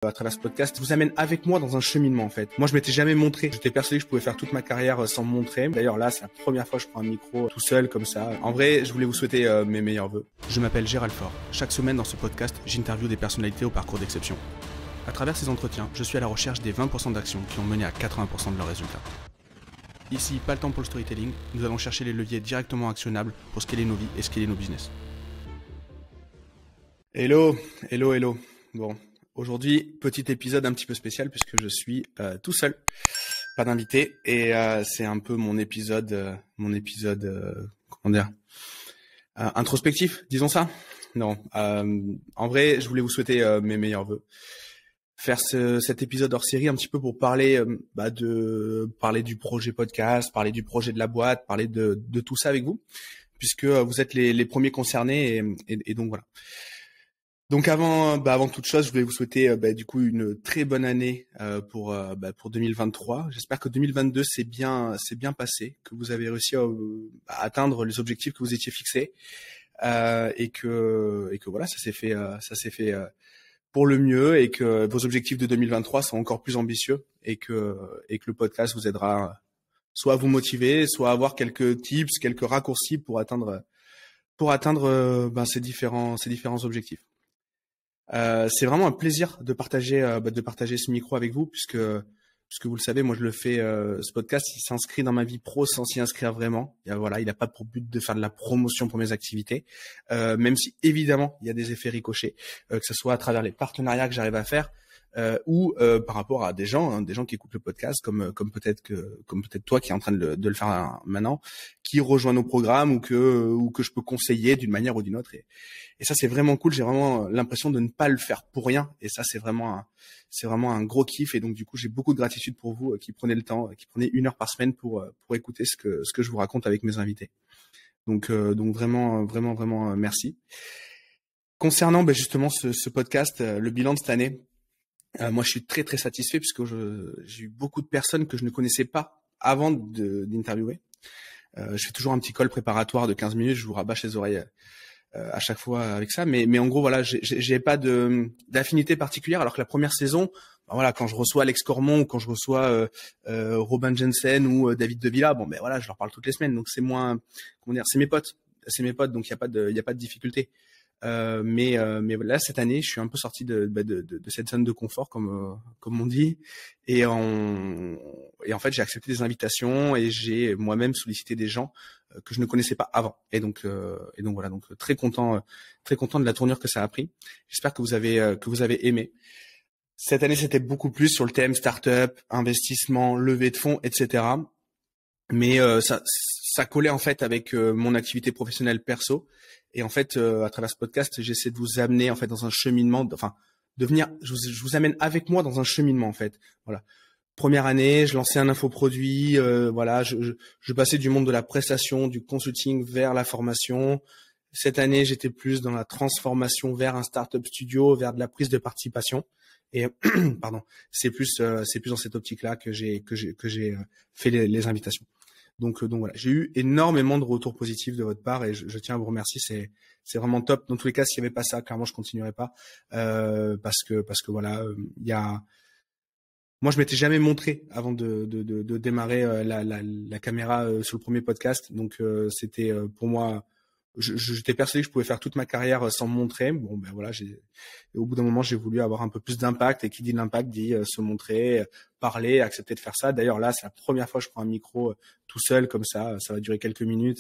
À travers ce podcast, je vous amène avec moi dans un cheminement en fait. Moi, je m'étais jamais montré. J'étais persuadé que je pouvais faire toute ma carrière sans me montrer. D'ailleurs, là, c'est la première fois que je prends un micro tout seul comme ça. En vrai, je voulais vous souhaiter mes meilleurs vœux. Je m'appelle Gérald Faure. Chaque semaine dans ce podcast, j'interviewe des personnalités au parcours d'exception. À travers ces entretiens, je suis à la recherche des 20% d'actions qui ont mené à 80% de leurs résultats. Ici, pas le temps pour le storytelling. Nous allons chercher les leviers directement actionnables pour scaler nos vies et scaler nos business. Hello. Bon. Aujourd'hui, petit épisode un petit peu spécial puisque je suis tout seul, pas d'invité et c'est un peu mon épisode, introspectif, disons ça. Non, en vrai, je voulais vous souhaiter mes meilleurs vœux. Faire cet épisode hors série un petit peu pour parler, parler du projet podcast, parler du projet de la boîte, parler de tout ça avec vous, puisque vous êtes les premiers concernés et donc voilà. Donc avant toute chose, je voulais vous souhaiter du coup une très bonne année pour 2023. J'espère que 2022 c'est bien passé, que vous avez réussi à atteindre les objectifs que vous étiez fixés et que voilà, ça s'est fait pour le mieux et que vos objectifs de 2023 sont encore plus ambitieux et que le podcast vous aidera soit à vous motiver, soit à avoir quelques tips, quelques raccourcis pour atteindre ces différents objectifs. C'est vraiment un plaisir de partager ce micro avec vous puisque vous le savez, moi je le fais, ce podcast il s'inscrit dans ma vie pro sans s'y inscrire vraiment. Il a pas pour but de faire de la promotion pour mes activités, même si évidemment il y a des effets ricochets, que ce soit à travers les partenariats que j'arrive à faire ou par rapport à des gens qui écoutent le podcast comme peut-être toi qui est en train de le faire maintenant, qui rejoint nos programmes ou que je peux conseiller d'une manière ou d'une autre et ça c'est vraiment cool. J'ai vraiment l'impression de ne pas le faire pour rien et ça c'est vraiment un gros kiff et donc du coup j'ai beaucoup de gratitude pour vous qui prenez le temps, qui prenez 1 heure par semaine pour écouter ce que je vous raconte avec mes invités. Donc vraiment merci. Concernant justement ce podcast, le bilan de cette année. Moi, je suis très très satisfait puisque j'ai eu beaucoup de personnes que je ne connaissais pas avant d'interviewer. Je fais toujours un petit call préparatoire de 15 minutes, je vous rabâche les oreilles à chaque fois avec ça, mais en gros voilà, j'ai pas d'affinité particulière alors que la première saison, voilà, quand je reçois Alex Cormon ou quand je reçois Robin Jensen ou David De Villa, voilà, je leur parle toutes les semaines, donc c'est moins, c'est mes potes, donc il y a pas de difficulté. Mais là cette année, je suis un peu sorti de cette zone de confort comme on dit et en fait j'ai accepté des invitations et j'ai moi-même sollicité des gens que je ne connaissais pas avant et donc voilà, donc très content de la tournure que ça a pris. J'espère que vous avez aimé. Cette année c'était beaucoup plus sur le thème startup, investissement, levée de fonds, etc. Mais ça collait en fait avec mon activité professionnelle perso et en fait à travers ce podcast j'essaie de vous amener en fait dans un cheminement, je vous amène avec moi dans un cheminement en fait. Voilà. Première année, je lançais un infoproduit, voilà, je passais du monde de la prestation, du consulting vers la formation. Cette année, j'étais plus dans la transformation vers un startup studio, vers de la prise de participation. Et pardon, c'est plus dans cette optique-là que j'ai fait les invitations. Donc voilà, j'ai eu énormément de retours positifs de votre part et je tiens à vous remercier. C'est vraiment top. Dans tous les cas, s'il n'y avait pas ça, clairement, je continuerais pas parce que voilà, moi, je m'étais jamais montré avant de démarrer la caméra sur le premier podcast. Donc c'était pour moi. J'étais persuadé que je pouvais faire toute ma carrière sans me montrer. Voilà, au bout d'un moment, j'ai voulu avoir un peu plus d'impact. Et qui dit l'impact dit se montrer, parler, accepter de faire ça. D'ailleurs, là, c'est la première fois que je prends un micro tout seul comme ça. Ça va durer quelques minutes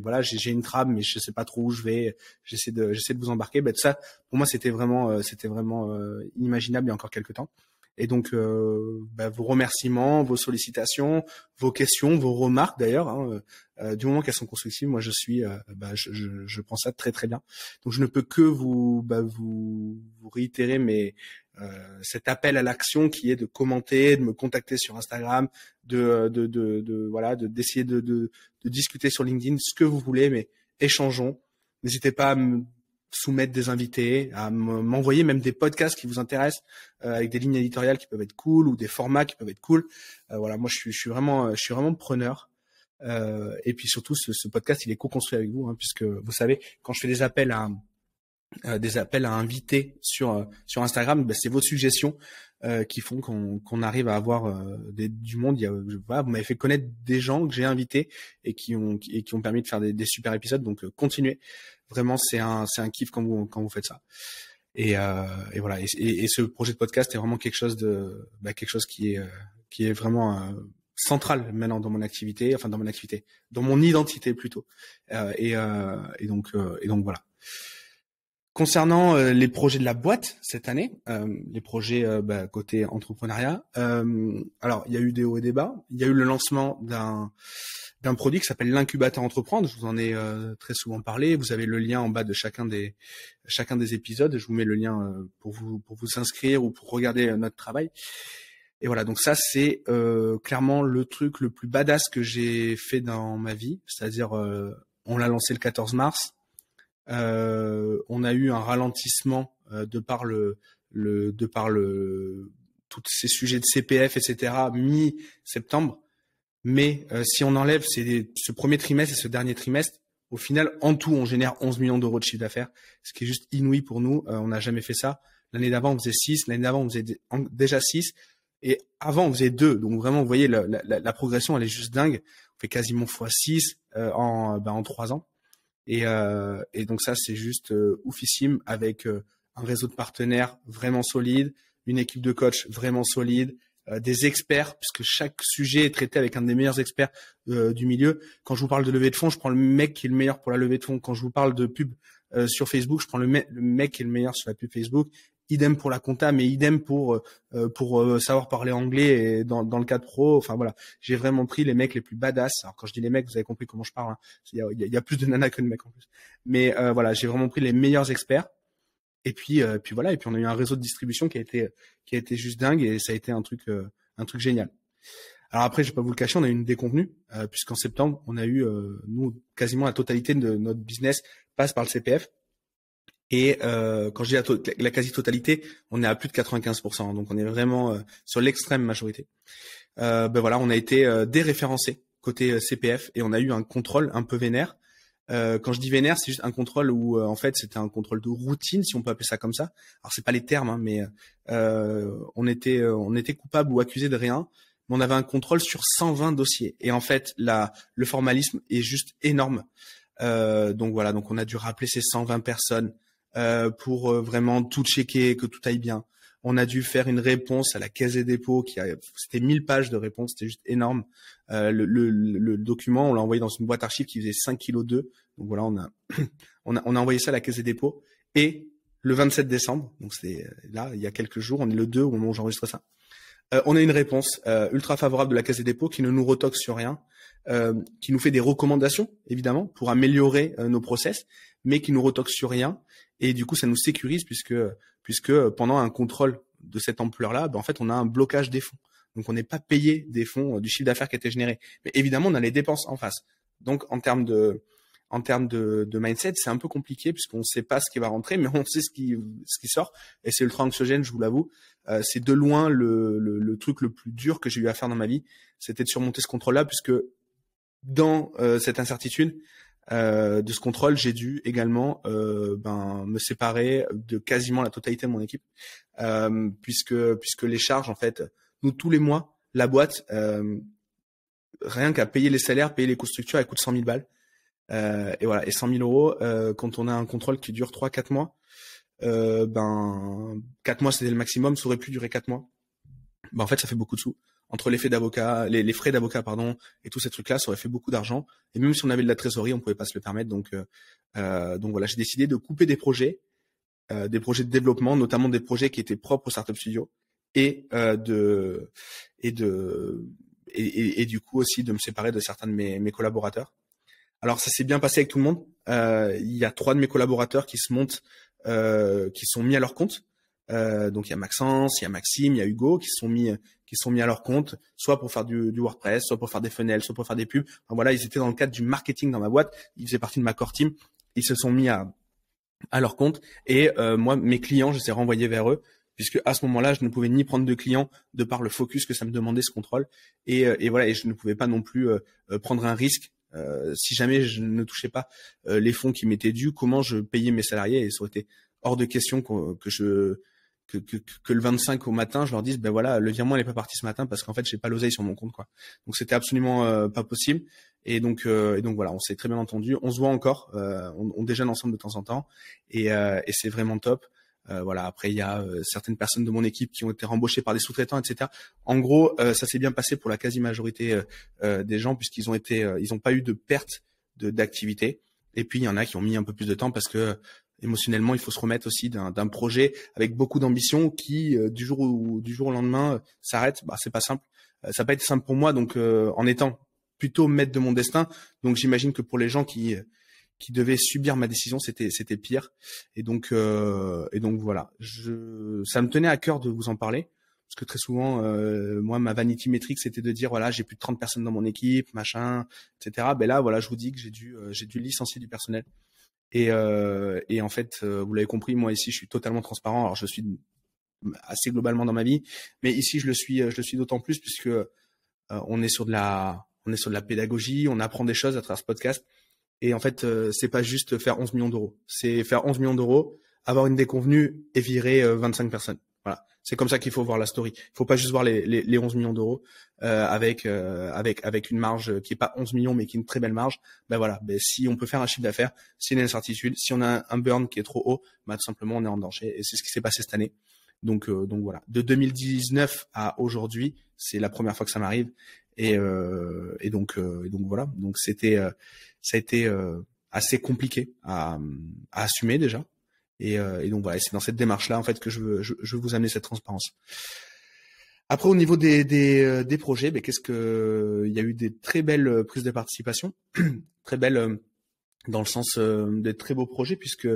voilà, j'ai une trame, mais je sais pas trop où je vais. J'essaie de vous embarquer. Tout ça, pour moi, c'était vraiment inimaginable il y a encore quelques temps. Et donc, vos remerciements, vos sollicitations, vos questions, vos remarques d'ailleurs, du moment qu'elles sont constructives, moi je suis, je prends ça très très bien. Donc je ne peux que vous réitérer cet appel à l'action qui est de commenter, de me contacter sur Instagram, d'essayer de discuter sur LinkedIn, ce que vous voulez, mais échangeons. N'hésitez pas à me soumettre des invités, à m'envoyer même des podcasts qui vous intéressent avec des lignes éditoriales qui peuvent être cool ou des formats qui peuvent être cool. Voilà, moi je suis vraiment preneur. Et puis surtout ce podcast il est co-construit avec vous puisque vous savez quand je fais des appels des appels à invités sur Instagram, c'est vos suggestions qui font qu'on arrive à avoir du monde. Voilà, vous m'avez fait connaître des gens que j'ai invités et qui ont permis de faire des super épisodes. Donc continuez. Vraiment, c'est un kiff quand vous faites ça. Et voilà. Et ce projet de podcast est vraiment quelque chose qui est vraiment central maintenant dans mon activité, dans mon identité plutôt. Et donc voilà. Concernant les projets de la boîte cette année, les projets côté entrepreneuriat, alors il y a eu des hauts et des bas. Il y a eu le lancement d'un produit qui s'appelle l'incubateur entreprendre. Je vous en ai très souvent parlé. Vous avez le lien en bas de chacun des épisodes. Je vous mets le lien pour vous inscrire ou pour regarder notre travail. Et voilà, donc ça c'est clairement le truc le plus badass que j'ai fait dans ma vie. C'est-à-dire, on l'a lancé le 14 mars. On a eu un ralentissement de par tous ces sujets de CPF, etc. mi-septembre. Mais si on enlève ce premier trimestre et ce dernier trimestre, au final, en tout, on génère 11 millions d'euros de chiffre d'affaires, ce qui est juste inouï pour nous. On n'a jamais fait ça. L'année d'avant, on faisait 6. L'année d'avant, on faisait déjà 6. Et avant, on faisait 2. Donc vraiment, vous voyez, la progression, elle est juste dingue. On fait quasiment x6 en 3 ans. Et donc ça, c'est juste oufissime, avec un réseau de partenaires vraiment solide, une équipe de coachs vraiment solide, des experts, puisque chaque sujet est traité avec un des meilleurs experts du milieu. Quand je vous parle de levée de fonds, je prends le mec qui est le meilleur pour la levée de fonds. Quand je vous parle de pub sur Facebook, je prends le mec qui est le meilleur sur la pub Facebook. Idem pour la compta, mais idem pour savoir parler anglais et dans le cadre pro. Enfin voilà, j'ai vraiment pris les mecs les plus badass. Alors quand je dis les mecs, vous avez compris comment je parle. Hein. Il y a plus de nanas que de mecs en plus. Mais voilà, j'ai vraiment pris les meilleurs experts. Et puis voilà, et puis on a eu un réseau de distribution qui a été juste dingue, et ça a été un truc génial. Alors après, je vais pas vous le cacher, on a eu une déconvenue, puisqu'en septembre, on a eu nous quasiment la totalité de notre business passe par le CPF. Et quand je dis la quasi-totalité, on est à plus de 95%. Donc on est vraiment sur l'extrême majorité. Voilà, on a été déréférencé côté CPF, et on a eu un contrôle un peu vénère. Quand je dis vénère, c'est juste un contrôle où en fait c'était un contrôle de routine, si on peut appeler ça comme ça. Alors c'est pas les termes, hein, mais on était coupable ou accusé de rien, mais on avait un contrôle sur 120 dossiers. Et en fait, le formalisme est juste énorme. Donc voilà, donc on a dû rappeler ces 120 personnes pour vraiment tout checker, que tout aille bien. On a dû faire une réponse à la Caisse des dépôts c'était 1000 pages de réponse, c'était juste énorme. Le document, on l'a envoyé dans une boîte archive qui faisait 5 kg 2. Donc voilà, on a envoyé ça à la Caisse des dépôts. Et le 27 décembre, donc c'est là, il y a quelques jours, on est le 2 au moment où j'enregistre ça. On a une réponse ultra favorable de la Caisse des dépôts qui ne nous retoque sur rien, qui nous fait des recommandations, évidemment, pour améliorer nos process, mais qui nous retoque sur rien. Et du coup, ça nous sécurise puisque pendant un contrôle de cette ampleur-là, en fait, on a un blocage des fonds. Donc, on n'est pas payé des fonds du chiffre d'affaires qui a été généré. Mais évidemment, on a les dépenses en face. Donc, en termes de mindset, c'est un peu compliqué puisqu'on ne sait pas ce qui va rentrer, mais on sait ce qui sort. Et c'est ultra anxiogène, je vous l'avoue. C'est de loin le truc le plus dur que j'ai eu à faire dans ma vie. C'était de surmonter ce contrôle-là, puisque dans cette incertitude de ce contrôle, j'ai dû également me séparer de quasiment la totalité de mon équipe, puisque les charges, en fait, nous tous les mois, la boîte, rien qu'à payer les salaires, payer les coûts structures, elle coûte 100 000 balles. Et voilà, et 100 000 euros quand on a un contrôle qui dure 3-4 mois, 4 mois c'était le maximum, ça aurait pu durer 4 mois. En fait, ça fait beaucoup de sous. Entre les frais d'avocat, les frais d'avocat, pardon, et tous ces trucs-là, ça aurait fait beaucoup d'argent. Et même si on avait de la trésorerie, on pouvait pas se le permettre. Donc voilà, j'ai décidé de couper des projets de développement, notamment des projets qui étaient propres au Startup Studio, et du coup aussi de me séparer de certains de mes collaborateurs. Alors ça s'est bien passé avec tout le monde. Il y a 3 de mes collaborateurs qui sont mis à leur compte. Donc il y a Maxence, il y a Maxime, il y a Hugo qui sont mis à leur compte, soit pour faire du WordPress, soit pour faire des funnels, soit pour faire des pubs. Enfin, voilà, ils étaient dans le cadre du marketing dans ma boîte. Ils faisaient partie de ma core team. Ils se sont mis à leur compte. Et moi, mes clients, je les ai renvoyés vers eux, puisque à ce moment-là, je ne pouvais ni prendre de clients de par le focus que ça me demandait ce contrôle. Et voilà, et je ne pouvais pas non plus prendre un risque Si jamais je ne touchais pas les fonds qui m'étaient dus, comment je payais mes salariés? Et ça aurait été hors de question que le 25 au matin, je leur dise, ben voilà, le virement n'est pas parti ce matin parce qu'en fait, j'ai pas l'oseille sur mon compte, quoi. Donc c'était absolument pas possible. Et donc voilà, on s'est très bien entendu. On se voit encore, on déjeune ensemble de temps en temps, et c'est vraiment top. Voilà. Après, il y a certaines personnes de mon équipe qui ont été rembauchées par des sous-traitants, etc. En gros, ça s'est bien passé pour la quasi-majorité des gens puisqu'ils ont été, ils n'ont pas eu de perte d'activité. Et puis il y en a qui ont mis un peu plus de temps parce que émotionnellement, il faut se remettre aussi d'un projet avec beaucoup d'ambition qui du jour au lendemain s'arrête. Bah, c'est pas simple. Ça n'a pas été simple pour moi, donc en étant plutôt maître de mon destin. Donc j'imagine que pour les gens qui devaient subir ma décision, c'était pire. Et donc voilà. Ça me tenait à cœur de vous en parler parce que très souvent, moi, ma vanity metric, c'était de dire voilà, j'ai plus de 30 personnes dans mon équipe, machin, etc. Ben là, voilà, je vous dis que j'ai dû licencier du personnel. Et en fait, vous l'avez compris, moi ici, je suis totalement transparent. Alors, je suis assez globalement dans ma vie, mais ici, je le suis d'autant plus puisque on est sur de la pédagogie, on apprend des choses à travers ce podcast. Et en fait, c'est pas juste faire 11 millions d'euros. C'est faire 11 millions d'euros, avoir une déconvenue et virer 25 personnes. Voilà. C'est comme ça qu'il faut voir la story. Il faut pas juste voir les 11 millions d'euros avec une marge qui est pas 11 millions mais qui est une très belle marge. Ben voilà. Ben si on peut faire un chiffre d'affaires, si on a une incertitude, si on a un burn qui est trop haut, ben tout simplement on est en danger. Et c'est ce qui s'est passé cette année. Donc voilà. De 2019 à aujourd'hui, c'est la première fois que ça m'arrive. Et donc voilà. Donc ça a été assez compliqué à assumer déjà. Et donc voilà, c'est dans cette démarche-là en fait que je veux vous amener cette transparence. Après, au niveau des projets, ben il y a eu des très belles prises de participation, très belles dans le sens des très beaux projets puisque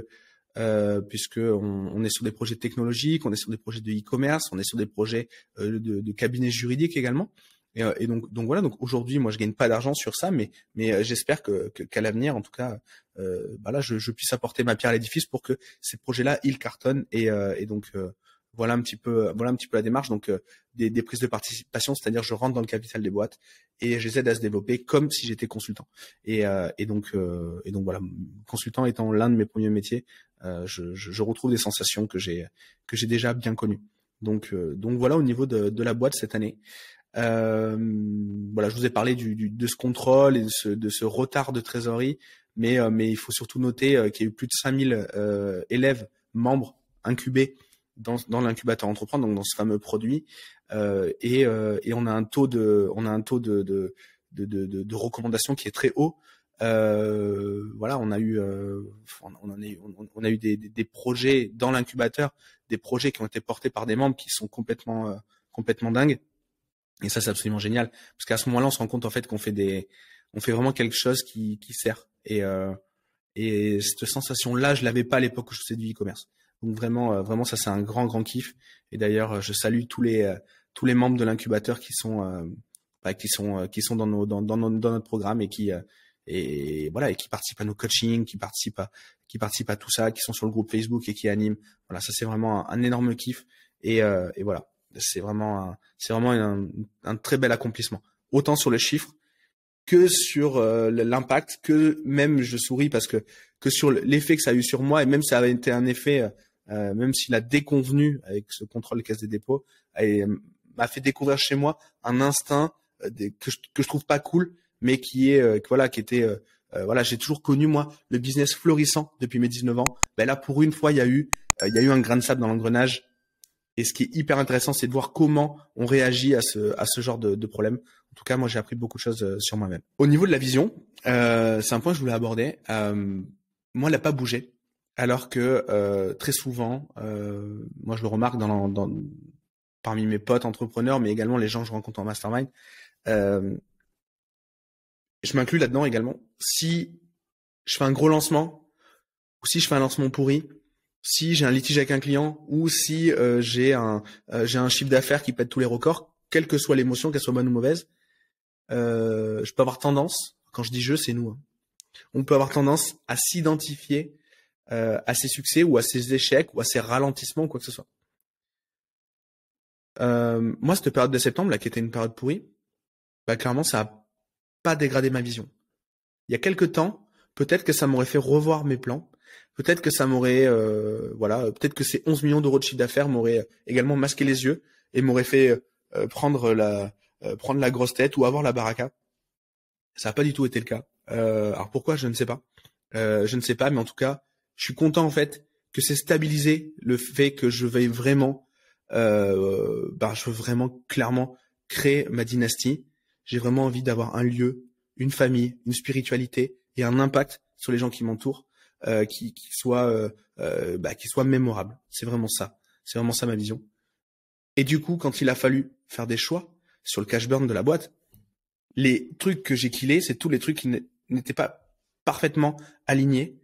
on est sur des projets technologiques, on est sur des projets de e-commerce, on est sur des projets de cabinets juridiques également. Et donc voilà. Donc aujourd'hui, moi, je gagne pas d'argent sur ça, mais j'espère qu'à l'avenir, en tout cas, là, je puisse apporter ma pierre à l'édifice pour que ces projets-là, ils cartonnent. Et donc voilà un petit peu la démarche. Donc des prises de participation, c'est-à-dire je rentre dans le capital des boîtes et je les aide à se développer comme si j'étais consultant. Et donc voilà, consultant étant l'un de mes premiers métiers, je retrouve des sensations que j'ai déjà bien connues. Donc voilà au niveau de la boîte cette année. Voilà, je vous ai parlé de ce contrôle et de ce retard de trésorerie, mais il faut surtout noter qu'il y a eu plus de 5000 élèves membres incubés dans l'incubateur entreprendre, donc dans ce fameux produit, et on a un taux de recommandation qui est très haut. Voilà, on a eu des projets dans l'incubateur, des projets qui ont été portés par des membres qui sont complètement dingues. Et ça, c'est absolument génial, parce qu'à ce moment-là, on se rend compte en fait on fait vraiment quelque chose qui sert. Et cette sensation-là, je l'avais pas à l'époque où je faisais du e-commerce. Donc vraiment, ça c'est un grand kiff. Et d'ailleurs, je salue tous les membres de l'incubateur qui sont dans notre programme et qui participent à nos coachings, qui participent à tout ça, qui sont sur le groupe Facebook et qui animent. Voilà, ça c'est vraiment un énorme kiff. Et voilà. C'est vraiment un très bel accomplissement. Autant sur le chiffre que sur l'impact, que même je souris parce que sur l'effet que ça a eu sur moi, et même ça avait été un effet, même s'il a déconvenu avec ce contrôle caisse des dépôts, m'a fait découvrir chez moi un instinct que je trouve pas cool, mais qui était j'ai toujours connu moi le business florissant depuis mes 19 ans. Ben là pour une fois il y a eu un grain de sable dans l'engrenage. Et ce qui est hyper intéressant, c'est de voir comment on réagit à ce genre de problème. En tout cas, moi, j'ai appris beaucoup de choses sur moi-même. Au niveau de la vision, c'est un point que je voulais aborder. Moi, elle n'a pas bougé. Alors que très souvent, moi, je le remarque parmi mes potes entrepreneurs, mais également les gens que je rencontre en mastermind, je m'inclus là-dedans également. Si je fais un gros lancement, ou si je fais un lancement pourri, si j'ai un litige avec un client ou si j'ai un chiffre d'affaires qui pète tous les records, quelle que soit l'émotion, qu'elle soit bonne ou mauvaise, je peux avoir tendance, quand je dis je, c'est nous, hein, on peut avoir tendance à s'identifier à ses succès ou à ses échecs ou à ses ralentissements ou quoi que ce soit. Moi, cette période de septembre, là, qui était une période pourrie, bah, clairement, ça a pas dégradé ma vision. il y a quelques temps, peut-être que ça m'aurait fait revoir mes plans. Peut-être que ça m'aurait, peut-être que ces 11 millions d'euros de chiffre d'affaires m'auraient également masqué les yeux et m'auraient fait prendre la grosse tête ou avoir la baraka. Ça n'a pas du tout été le cas. Alors pourquoi, je ne sais pas. Je ne sais pas, mais en tout cas, je suis content en fait que c'est stabilisé le fait que je veuille vraiment, je veux vraiment clairement créer ma dynastie. J'ai vraiment envie d'avoir un lieu, une famille, une spiritualité et un impact sur les gens qui m'entourent, qui soit mémorable. C'est vraiment ça. C'est vraiment ça ma vision. Et du coup, quand il a fallu faire des choix sur le cash burn de la boîte, les trucs que j'ai killés, c'est tous les trucs qui n'étaient pas parfaitement alignés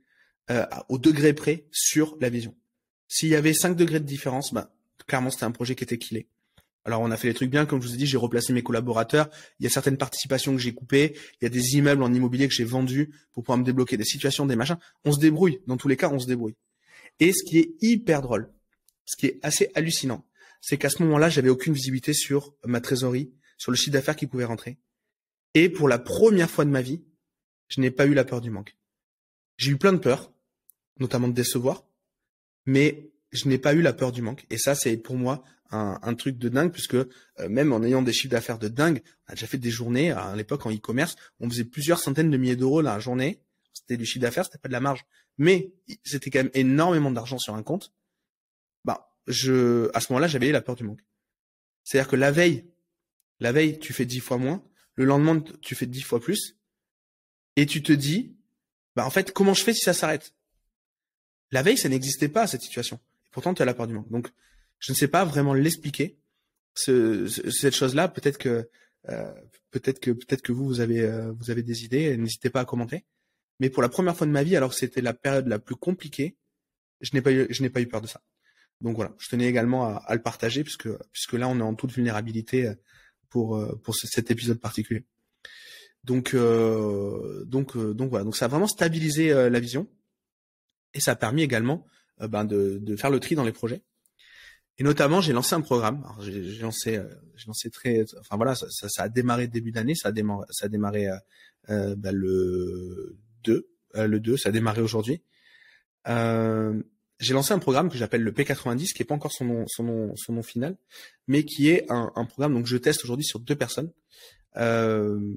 au degré près sur la vision. S'il y avait 5 degrés de différence, clairement c'était un projet qui était killé. Alors on a fait les trucs bien, comme je vous ai dit, j'ai replacé mes collaborateurs, il y a certaines participations que j'ai coupées, il y a des immeubles en immobilier que j'ai vendus pour pouvoir me débloquer des situations, des machins. On se débrouille, dans tous les cas on se débrouille. Et ce qui est hyper drôle, ce qui est assez hallucinant, c'est qu'à ce moment-là, j'avais aucune visibilité sur ma trésorerie, sur le chiffre d'affaires qui pouvait rentrer. Et pour la première fois de ma vie, je n'ai pas eu la peur du manque. J'ai eu plein de peurs, notamment de décevoir, mais je n'ai pas eu la peur du manque. Et ça, c'est pour moi un truc de dingue, puisque même en ayant des chiffres d'affaires de dingue, on a déjà fait des journées, à l'époque en e-commerce, on faisait plusieurs centaines de milliers d'euros la journée. C'était du chiffre d'affaires, c'était pas de la marge. Mais c'était quand même énormément d'argent sur un compte. À ce moment-là, j'avais eu la peur du manque. C'est-à-dire que la veille, tu fais 10 fois moins, le lendemain, tu fais 10 fois plus, et tu te dis, en fait, comment je fais si ça s'arrête? La veille, ça n'existait pas, cette situation. Et pourtant, tu as la peur du manque. Donc, je ne sais pas vraiment l'expliquer, cette chose-là. Peut-être que vous avez des idées. N'hésitez pas à commenter. Mais pour la première fois de ma vie, alors que c'était la période la plus compliquée, je n'ai pas eu peur de ça. Donc voilà, je tenais également à le partager puisque là, on est en toute vulnérabilité pour cet épisode particulier. Donc voilà. Donc ça a vraiment stabilisé la vision. Et ça a permis également de faire le tri dans les projets. Et notamment, j'ai lancé un programme. Alors, j'ai lancé ça a démarré début d'année. Ça a démarré le 2. Ça a démarré aujourd'hui. J'ai lancé un programme que j'appelle le P90, qui est pas encore son nom final, mais qui est un programme. Donc, je teste aujourd'hui sur 2 personnes.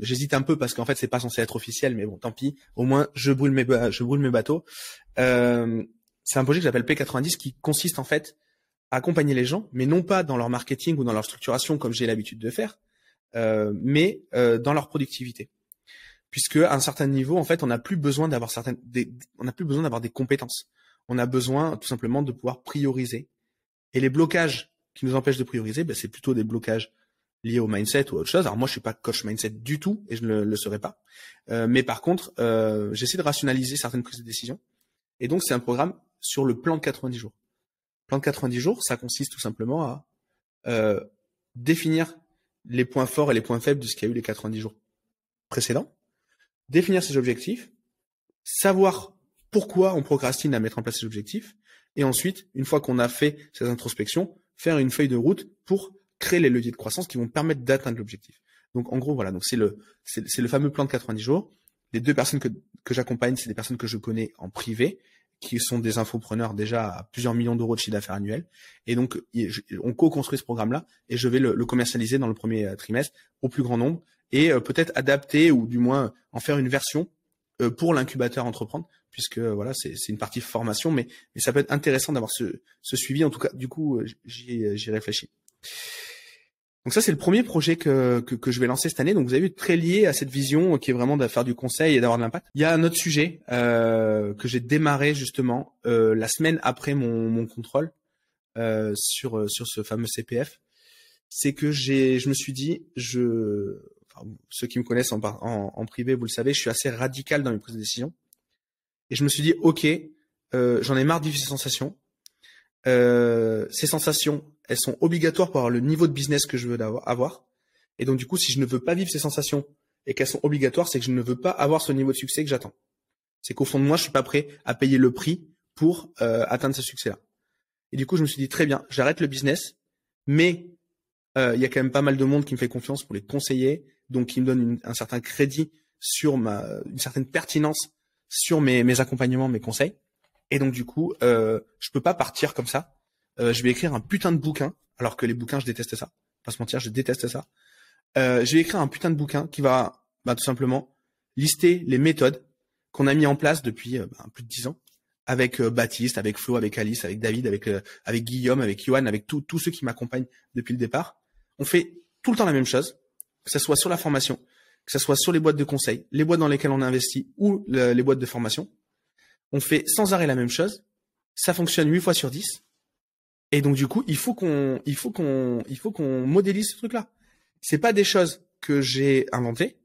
J'hésite un peu parce qu'en fait, c'est pas censé être officiel, mais bon, tant pis. Au moins, je brûle mes bateaux. C'est un projet que j'appelle P90 qui consiste en fait à accompagner les gens, mais non pas dans leur marketing ou dans leur structuration comme j'ai l'habitude de faire, mais dans leur productivité. Puisque à un certain niveau, en fait, on n'a plus besoin d'avoir des compétences. On a besoin tout simplement de pouvoir prioriser. Et les blocages qui nous empêchent de prioriser, c'est plutôt des blocages liés au mindset ou à autre chose. Alors moi, je suis pas coach mindset du tout et je ne le serai pas. Mais par contre, j'essaie de rationaliser certaines prises de décision. Et donc, c'est un programme sur le plan de 90 jours. Le plan de 90 jours, ça consiste tout simplement à définir les points forts et les points faibles de ce qu'il y a eu les 90 jours précédents, définir ses objectifs, savoir pourquoi on procrastine à mettre en place ses objectifs, et ensuite, une fois qu'on a fait ces introspections, faire une feuille de route pour créer les leviers de croissance qui vont permettre d'atteindre l'objectif. Donc, en gros, voilà. Donc, c'est le fameux plan de 90 jours. Les 2 personnes que j'accompagne, c'est des personnes que je connais en privé, qui sont des infopreneurs déjà à plusieurs millions d'euros de chiffre d'affaires annuel. Et donc, on co-construit ce programme-là et je vais le commercialiser dans le premier trimestre au plus grand nombre et peut-être adapter ou du moins en faire une version pour l'incubateur entreprendre, puisque voilà, c'est une partie formation, mais ça peut être intéressant d'avoir ce suivi. En tout cas, du coup, j'y réfléchis. Donc ça, c'est le premier projet que je vais lancer cette année. Donc vous avez vu, très lié à cette vision qui est vraiment de faire du conseil et d'avoir de l'impact. Il y a un autre sujet que j'ai démarré justement la semaine après mon contrôle sur ce fameux CPF. C'est que je me suis dit, ceux qui me connaissent en privé, vous le savez, je suis assez radical dans mes prises de décision. Et je me suis dit, ok, j'en ai marre de vivre ces sensations. Ces sensations, elles sont obligatoires pour avoir le niveau de business que je veux avoir. Et donc, du coup, si je ne veux pas vivre ces sensations et qu'elles sont obligatoires, c'est que je ne veux pas avoir ce niveau de succès que j'attends. C'est qu'au fond de moi, je suis pas prêt à payer le prix pour atteindre ce succès-là. Et du coup, je me suis dit, très bien, j'arrête le business, mais il y a quand même pas mal de monde qui me fait confiance pour les conseiller, donc qui me donne un certain crédit sur une certaine pertinence sur mes accompagnements, mes conseils. Et donc du coup, je peux pas partir comme ça. Je vais écrire un putain de bouquin, alors que les bouquins, je déteste ça. Pas se mentir, je déteste ça. Je vais écrire un putain de bouquin qui va tout simplement lister les méthodes qu'on a mis en place depuis plus de 10 ans avec Baptiste, avec Flo, avec Alice, avec David, avec Guillaume, avec Yohan, avec tous ceux qui m'accompagnent depuis le départ. On fait tout le temps la même chose, que ce soit sur la formation, que ce soit sur les boîtes de conseil, les boîtes dans lesquelles on investit ou les boîtes de formation. On fait sans arrêt la même chose. Ça fonctionne 8 fois sur 10. Et donc, du coup, il faut qu'on modélise ce truc-là. C'est pas des choses que j'ai inventées.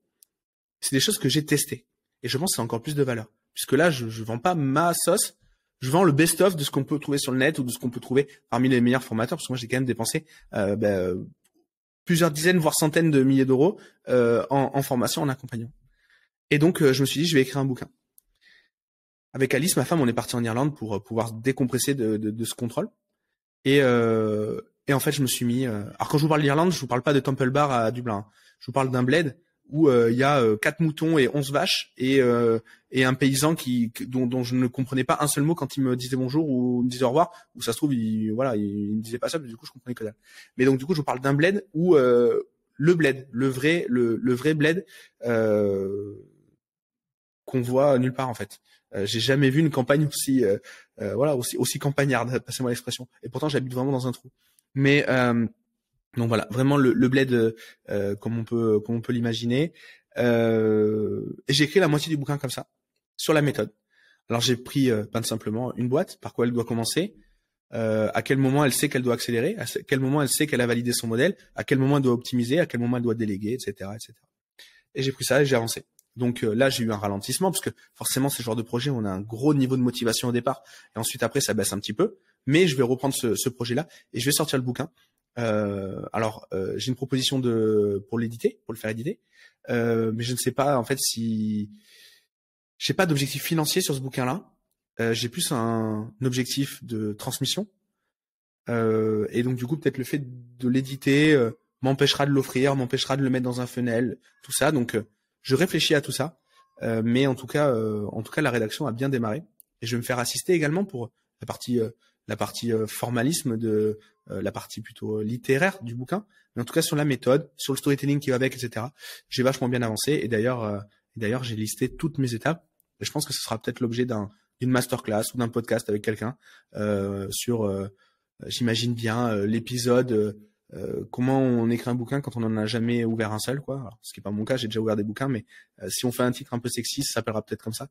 C'est des choses que j'ai testées. Et je pense que c'est encore plus de valeur. Puisque là, je vends pas ma sauce. Je vends le best-of de ce qu'on peut trouver sur le net ou de ce qu'on peut trouver parmi les meilleurs formateurs. Parce que moi, j'ai quand même dépensé, plusieurs dizaines, voire centaines de milliers d'euros, en formation, en accompagnement. Et donc, je me suis dit, je vais écrire un bouquin. Avec Alice, ma femme, on est parti en Irlande pour pouvoir décompresser de ce contrôle. Et en fait, je me suis mis. Alors quand je vous parle d'Irlande, je vous parle pas de Temple Bar à Dublin. Je vous parle d'un bled où il y a 4 moutons et 11 vaches et un paysan dont je ne comprenais pas un seul mot quand il me disait bonjour ou me disait au revoir. Ou ça se trouve, il me disait pas ça, mais du coup, je comprenais que dalle. Mais donc du coup, je vous parle d'un bled où le bled, le vrai bled qu'on voit nulle part en fait. J'ai jamais vu une campagne aussi campagnarde, passez-moi l'expression. Et pourtant, j'habite vraiment dans un trou. Mais donc voilà, vraiment le bled comme on peut l'imaginer. Et j'ai écrit la moitié du bouquin comme ça, sur la méthode. Alors j'ai pris simplement une boîte, par quoi elle doit commencer, à quel moment elle sait qu'elle doit accélérer, à quel moment elle sait qu'elle a validé son modèle, à quel moment elle doit optimiser, à quel moment elle doit déléguer, etc., etc. Et j'ai pris ça et j'ai avancé. Donc là, j'ai eu un ralentissement parce que forcément, ce genre de projet, on a un gros niveau de motivation au départ et ensuite après, ça baisse un petit peu. Mais je vais reprendre ce projet-là et je vais sortir le bouquin. J'ai une proposition pour l'éditer, pour le faire éditer, mais je ne sais pas en fait si j'ai pas d'objectif financier sur ce bouquin-là. J'ai plus un objectif de transmission. Et donc du coup, peut-être le fait de l'éditer m'empêchera de l'offrir, m'empêchera de le mettre dans un funnel, tout ça. Donc je réfléchis à tout ça, mais en tout cas, la rédaction a bien démarré et je vais me faire assister également pour la partie formalisme de la partie plutôt littéraire du bouquin, mais en tout cas sur la méthode, sur le storytelling qui va avec, etc. J'ai vachement bien avancé et d'ailleurs, j'ai listé toutes mes étapes. Et je pense que ce sera peut-être l'objet d'une masterclass ou d'un podcast avec quelqu'un sur, j'imagine bien l'épisode. Comment on écrit un bouquin quand on n'en a jamais ouvert un seul, quoi. Alors, ce qui est pas mon cas, j'ai déjà ouvert des bouquins, mais si on fait un titre un peu sexy, ça s'appellera peut-être comme ça.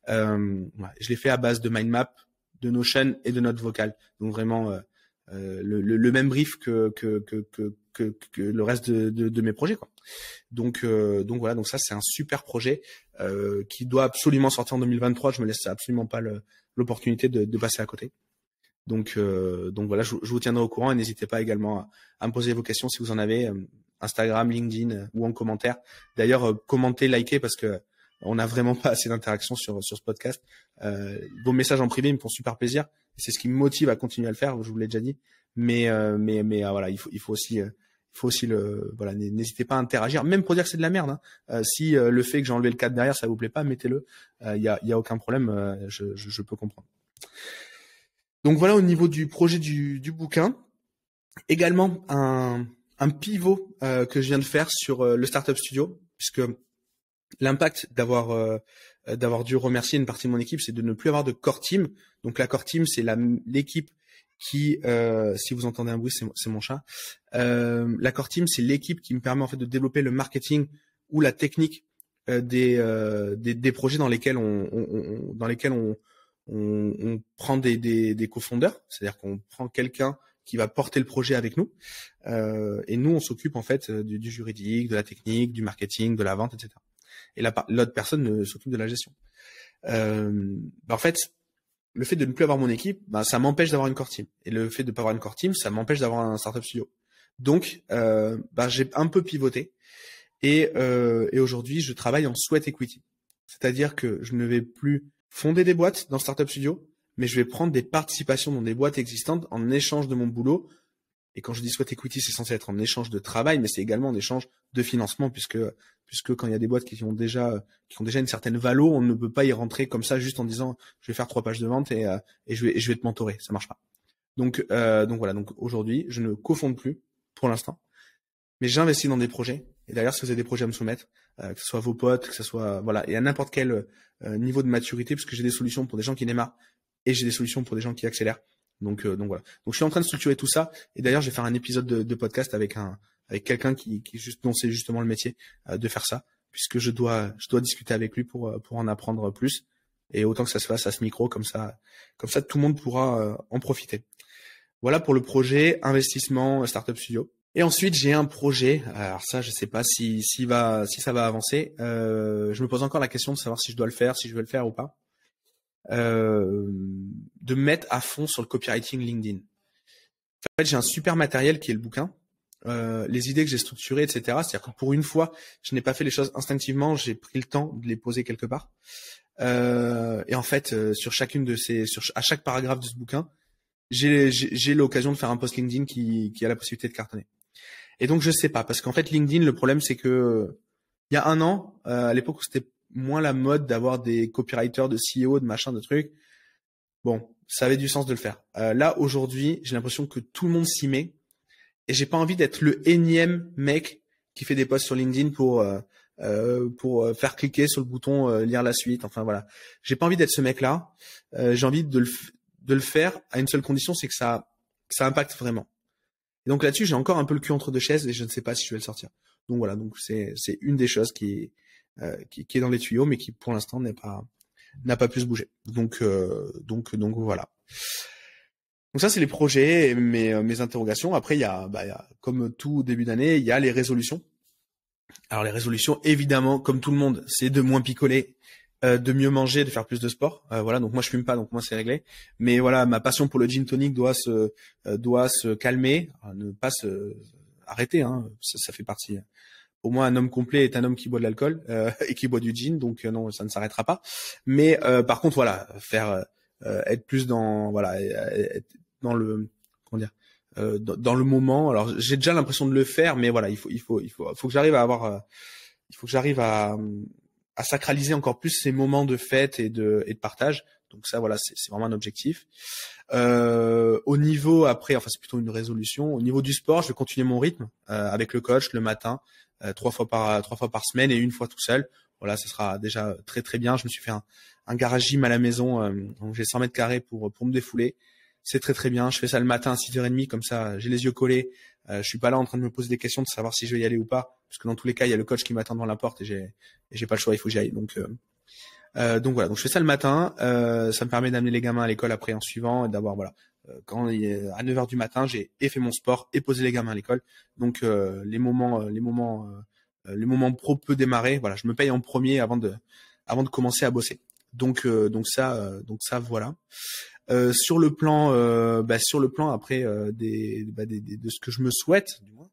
Je l'ai fait à base de mind map, de Notion et de notes vocales. Donc vraiment le même brief que le reste de mes projets, quoi. Donc voilà, donc ça c'est un super projet qui doit absolument sortir en 2023. Je me laisse absolument pas l'opportunité de passer à côté. Donc voilà, je vous tiendrai au courant et n'hésitez pas également à me poser vos questions si vous en avez, Instagram, LinkedIn ou en commentaire. D'ailleurs, commentez, likez parce que on n'a vraiment pas assez d'interactions sur ce podcast. Vos messages en privé me font super plaisir. C'est ce qui me motive à continuer à le faire. Je vous l'ai déjà dit. Mais voilà, il faut aussi voilà, n'hésitez pas à interagir, même pour dire que c'est de la merde. Hein. Si le fait que j'ai enlevé le cadre derrière, ça vous plaît pas, mettez-le. Y a aucun problème. Je peux comprendre. Donc voilà au niveau du projet du bouquin. Également un pivot que je viens de faire sur le Startup Studio, puisque l'impact d'avoir dû remercier une partie de mon équipe, c'est de ne plus avoir de core team. Donc la core team, c'est l'équipe qui, si vous entendez un bruit, c'est mon chat. La core team, c'est l'équipe qui me permet en fait de développer le marketing ou la technique des projets dans lesquels on prend des cofondeurs, c'est-à-dire qu'on prend quelqu'un qui va porter le projet avec nous, et nous on s'occupe en fait du juridique, de la technique, du marketing, de la vente, etc. Et l'autre personne s'occupe de la gestion. En fait, le fait de ne plus avoir mon équipe, ça m'empêche d'avoir une core team, et le fait de ne pas avoir une core team, ça m'empêche d'avoir un startup studio. Donc, j'ai un peu pivoté, et aujourd'hui je travaille en sweat equity, c'est-à-dire que je ne vais plus fonder des boîtes dans Startup Studio, mais je vais prendre des participations dans des boîtes existantes en échange de mon boulot Et quand je dis sweat equity, c'est censé être en échange de travail, mais c'est également en échange de financement, puisque quand il y a des boîtes qui ont déjà une certaine valo, on ne peut pas y rentrer comme ça juste en disant je vais faire 3 pages de vente et je vais te mentorer, ça marche pas. Donc voilà, donc aujourd'hui, je ne cofonde plus pour l'instant, mais j'investis dans des projets. Et d'ailleurs, si vous avez des projets à me soumettre, que ce soit vos potes, que ce soit voilà, et à n'importe quel niveau de maturité, parce que j'ai des solutions pour des gens qui démarrent et j'ai des solutions pour des gens qui accélèrent. Donc voilà. Donc je suis en train de structurer tout ça. Et d'ailleurs, je vais faire un épisode de podcast avec quelqu'un qui dont c'est justement le métier de faire ça, puisque je dois discuter avec lui pour en apprendre plus. Et autant que ça se fasse à ce micro, comme ça tout le monde pourra en profiter. Voilà pour le projet investissement Startup Studio. Et ensuite, j'ai un projet. Alors ça, je sais pas si ça va avancer. Je me pose encore la question de savoir si je dois le faire, si je veux le faire ou pas. De me mettre à fond sur le copywriting LinkedIn. En fait, j'ai un super matériel qui est le bouquin, les idées que j'ai structurées, etc. C'est-à-dire que pour une fois, je n'ai pas fait les choses instinctivement, j'ai pris le temps de les poser quelque part. Et en fait, à chaque paragraphe de ce bouquin, j'ai l'occasion de faire un post LinkedIn qui a la possibilité de cartonner. Et donc je sais pas, parce qu'en fait LinkedIn, le problème c'est que il y a un an, à l'époque où c'était moins la mode d'avoir des copywriters, de CEO, de machin, de trucs, bon, ça avait du sens de le faire. Là aujourd'hui, j'ai l'impression que tout le monde s'y met, et j'ai pas envie d'être le énième mec qui fait des posts sur LinkedIn pour faire cliquer sur le bouton lire la suite. Enfin voilà, j'ai pas envie d'être ce mec-là. J'ai envie de le faire à une seule condition, c'est que ça impacte vraiment. Et donc là-dessus, j'ai encore un peu le cul entre deux chaises et je ne sais pas si je vais le sortir. Donc voilà, donc c'est une des choses qui est dans les tuyaux, mais qui pour l'instant n'a pas pu se bouger. Donc voilà. Donc ça, c'est les projets et mes interrogations. Après, il y a comme tout début d'année, il y a les résolutions. Alors les résolutions, évidemment, comme tout le monde, c'est de moins picoler, de mieux manger, de faire plus de sport. Voilà, donc moi je fume pas, donc moi c'est réglé. Mais voilà, ma passion pour le gin tonic doit se calmer, ne pas se arrêter. Hein, ça fait partie. Pour moi, un homme complet est un homme qui boit de l'alcool et qui boit du gin, donc non, ça ne s'arrêtera pas. Mais par contre, voilà, faire être plus dans être dans le comment dire dans le moment. Alors j'ai déjà l'impression de le faire, mais voilà, il faut que j'arrive à avoir il faut que j'arrive à sacraliser encore plus ces moments de fête et de partage. Donc ça, voilà, c'est vraiment un objectif. Au niveau après, enfin c'est plutôt une résolution. Au niveau du sport, je vais continuer mon rythme avec le coach le matin, 3 fois par semaine et une fois tout seul. Voilà, ça sera déjà très très bien. Je me suis fait un garage gym à la maison, donc j'ai 100 mètres carrés pour me défouler. C'est très très bien. Je fais ça le matin à 6h30, comme ça j'ai les yeux collés. Je suis pas là en train de me poser des questions de savoir si je vais y aller ou pas, parce que dans tous les cas il y a le coach qui m'attend devant la porte et j'ai pas le choix, il faut que j'y aille. Donc voilà, donc je fais ça le matin. Ça me permet d'amener les gamins à l'école après en suivant et d'avoir voilà. Quand il est à 9h du matin, j'ai fait mon sport et posé les gamins à l'école. Donc les moments pro peut démarrer. Voilà, je me paye en premier avant de commencer à bosser. Donc ça voilà. Sur le plan après de ce que je me souhaite, du moins,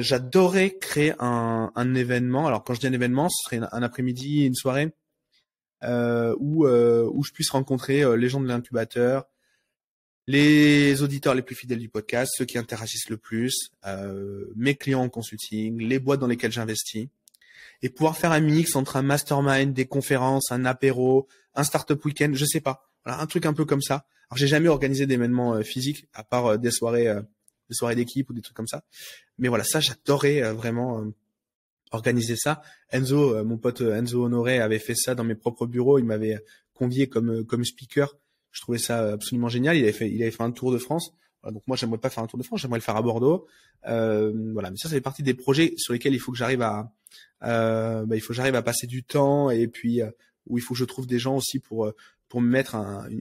j'adorerais créer un événement. Alors quand je dis un événement, ce serait un après-midi, une soirée où je puisse rencontrer les gens de l'incubateur, les auditeurs les plus fidèles du podcast, ceux qui interagissent le plus, mes clients en consulting, les boîtes dans lesquelles j'investis, et pouvoir faire un mix entre un mastermind, des conférences, un apéro, un startup week-end, je sais pas. Voilà, un truc un peu comme ça. Alors j'ai jamais organisé d'événements physiques à part des soirées d'équipe ou des trucs comme ça. Mais voilà, ça j'adorerais vraiment organiser ça. Enzo, mon pote Enzo Honoré avait fait ça dans mes propres bureaux. Il m'avait convié comme speaker. Je trouvais ça absolument génial. Il avait fait un tour de France. Voilà, donc moi, j'aimerais pas faire un tour de France. J'aimerais le faire à Bordeaux. Voilà. Mais ça fait partie des projets sur lesquels il faut que j'arrive à passer du temps et puis où il faut que je trouve des gens aussi pour me mettre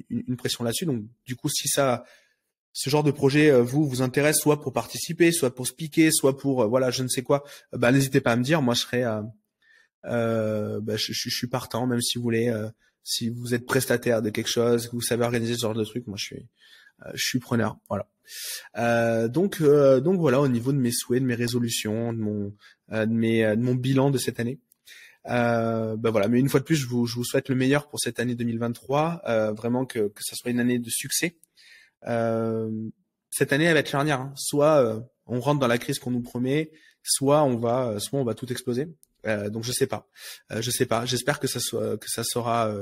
une pression là-dessus. Donc du coup, si ce genre de projet vous intéresse, soit pour participer, soit pour speaker, soit pour voilà, je ne sais quoi, n'hésitez pas à me dire. Moi, je serai je suis partant, même si vous voulez, si vous êtes prestataire de quelque chose, que vous savez organiser ce genre de truc, moi je suis preneur. Voilà. Donc voilà, au niveau de mes souhaits, de mes résolutions, de mon bilan de cette année. Voilà, mais une fois de plus, je vous souhaite le meilleur pour cette année 2023, vraiment que ça soit une année de succès. cette année elle va être charnière. Hein. Soit on rentre dans la crise qu'on nous promet, soit on va tout exploser. Donc je sais pas. J'espère que ça sera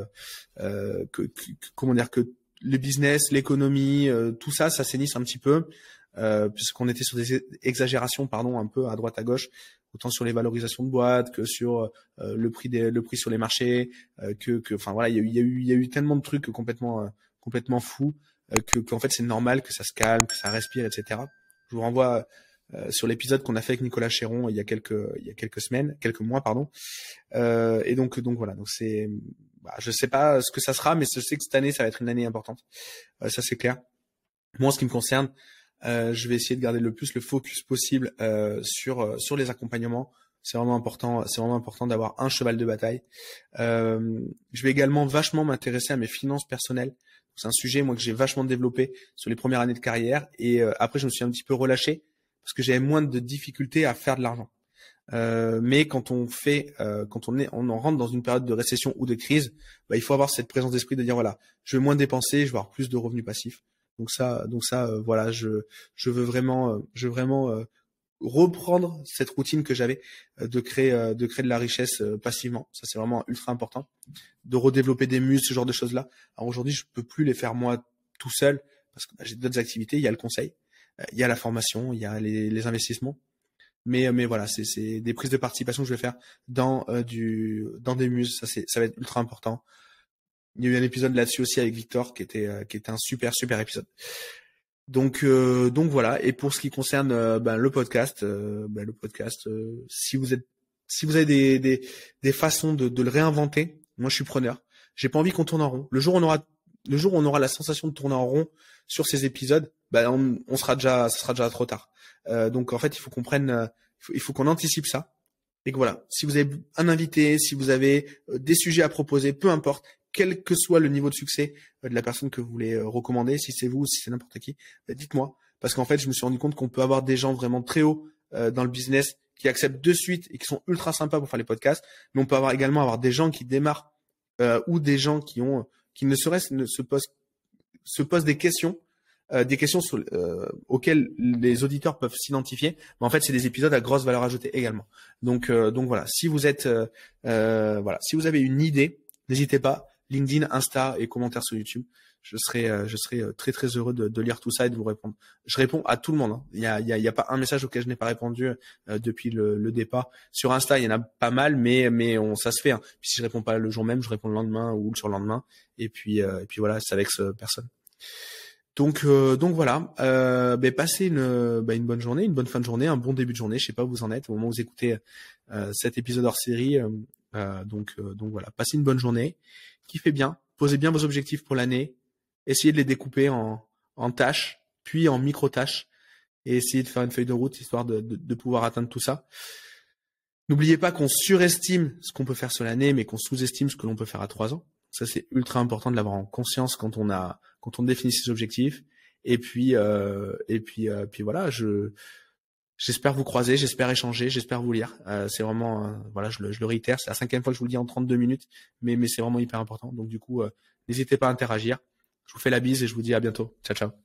comment dire, que le business, l'économie, tout ça s'assainisse un petit peu, puisqu'on était sur des exagérations, un peu à droite à gauche, autant sur les valorisations de boîtes que sur le prix sur les marchés, enfin voilà, il y a eu tellement de trucs complètement fous, qu'en fait c'est normal que ça se calme, que ça respire, etc. Je vous renvoie sur l'épisode qu'on a fait avec Nicolas Chéron il y a quelques mois, pardon. Et donc voilà, donc c'est, je sais pas ce que ça sera, mais je sais que cette année ça va être une année importante, ça c'est clair. Moi, en ce qui me concerne, je vais essayer de garder le plus le focus possible sur les accompagnements. C'est vraiment important d'avoir un cheval de bataille. Je vais également vachement m'intéresser à mes finances personnelles. C'est un sujet moi que j'ai vachement développé sur les premières années de carrière, et après je me suis un petit peu relâché parce que j'avais moins de difficultés à faire de l'argent. Mais quand on rentre dans une période de récession ou de crise, il faut avoir cette présence d'esprit de dire voilà, je vais moins dépenser, je vais avoir plus de revenus passifs. Donc ça, voilà, je veux vraiment reprendre cette routine que j'avais de créer de la richesse passivement. Ça c'est vraiment ultra important, de redévelopper des muscles, ce genre de choses là. Alors aujourd'hui, je peux plus les faire moi tout seul parce que j'ai d'autres activités. Il y a le conseil, il y a la formation, il y a les investissements. Mais voilà, c'est des prises de participation que je vais faire dans des muses. Ça va être ultra important. Il y a eu un épisode là-dessus aussi avec Victor qui était un super épisode. Donc voilà. Et pour ce qui concerne le podcast, si vous avez des façons de le réinventer, moi je suis preneur. J'ai pas envie qu'on tourne en rond. Le jour où on aura la sensation de tourner en rond sur ces épisodes, ça sera déjà trop tard. Donc en fait, il faut qu'on prenne, il faut qu'on anticipe ça. Et que voilà, si vous avez un invité, si vous avez des sujets à proposer, peu importe, quel que soit le niveau de succès de la personne que vous voulez recommander, si c'est vous ou si c'est n'importe qui, dites-moi. Parce qu'en fait, je me suis rendu compte qu'on peut avoir des gens vraiment très hauts dans le business qui acceptent de suite et qui sont ultra sympas pour faire les podcasts. Mais on peut également avoir des gens qui démarrent ou des gens qui se posent des questions auxquelles les auditeurs peuvent s'identifier, mais en fait c'est des épisodes à grosse valeur ajoutée également. Donc voilà, si vous avez une idée, n'hésitez pas, LinkedIn, Insta et commentaires sur YouTube. Je serai très très heureux de lire tout ça et de vous répondre. Je réponds à tout le monde. Hein. Il y a pas un message auquel je n'ai pas répondu depuis le départ. Sur Insta, il y en a pas mal, mais ça se fait. Hein. Puis si je réponds pas le jour même, je réponds le lendemain ou le surlendemain. Et puis voilà, c'est avec personne. Donc voilà, passez une bonne journée, une bonne fin de journée, un bon début de journée. Je sais pas où vous en êtes au moment où vous écoutez cet épisode hors série. Donc voilà, passez une bonne journée, kiffez bien, posez bien vos objectifs pour l'année, essayez de les découper en tâches, puis en micro-tâches, et essayez de faire une feuille de route histoire de pouvoir atteindre tout ça. N'oubliez pas qu'on surestime ce qu'on peut faire sur l'année, mais qu'on sous-estime ce que l'on peut faire à 3 ans. Ça, c'est ultra important de l'avoir en conscience quand on définit ses objectifs. Et puis voilà, j'espère vous croiser, j'espère échanger, j'espère vous lire. C'est vraiment, voilà, je le réitère, c'est la 5e fois que je vous le dis en 32 minutes, mais c'est vraiment hyper important. Donc du coup, n'hésitez pas à interagir. Je vous fais la bise et je vous dis à bientôt. Ciao, ciao.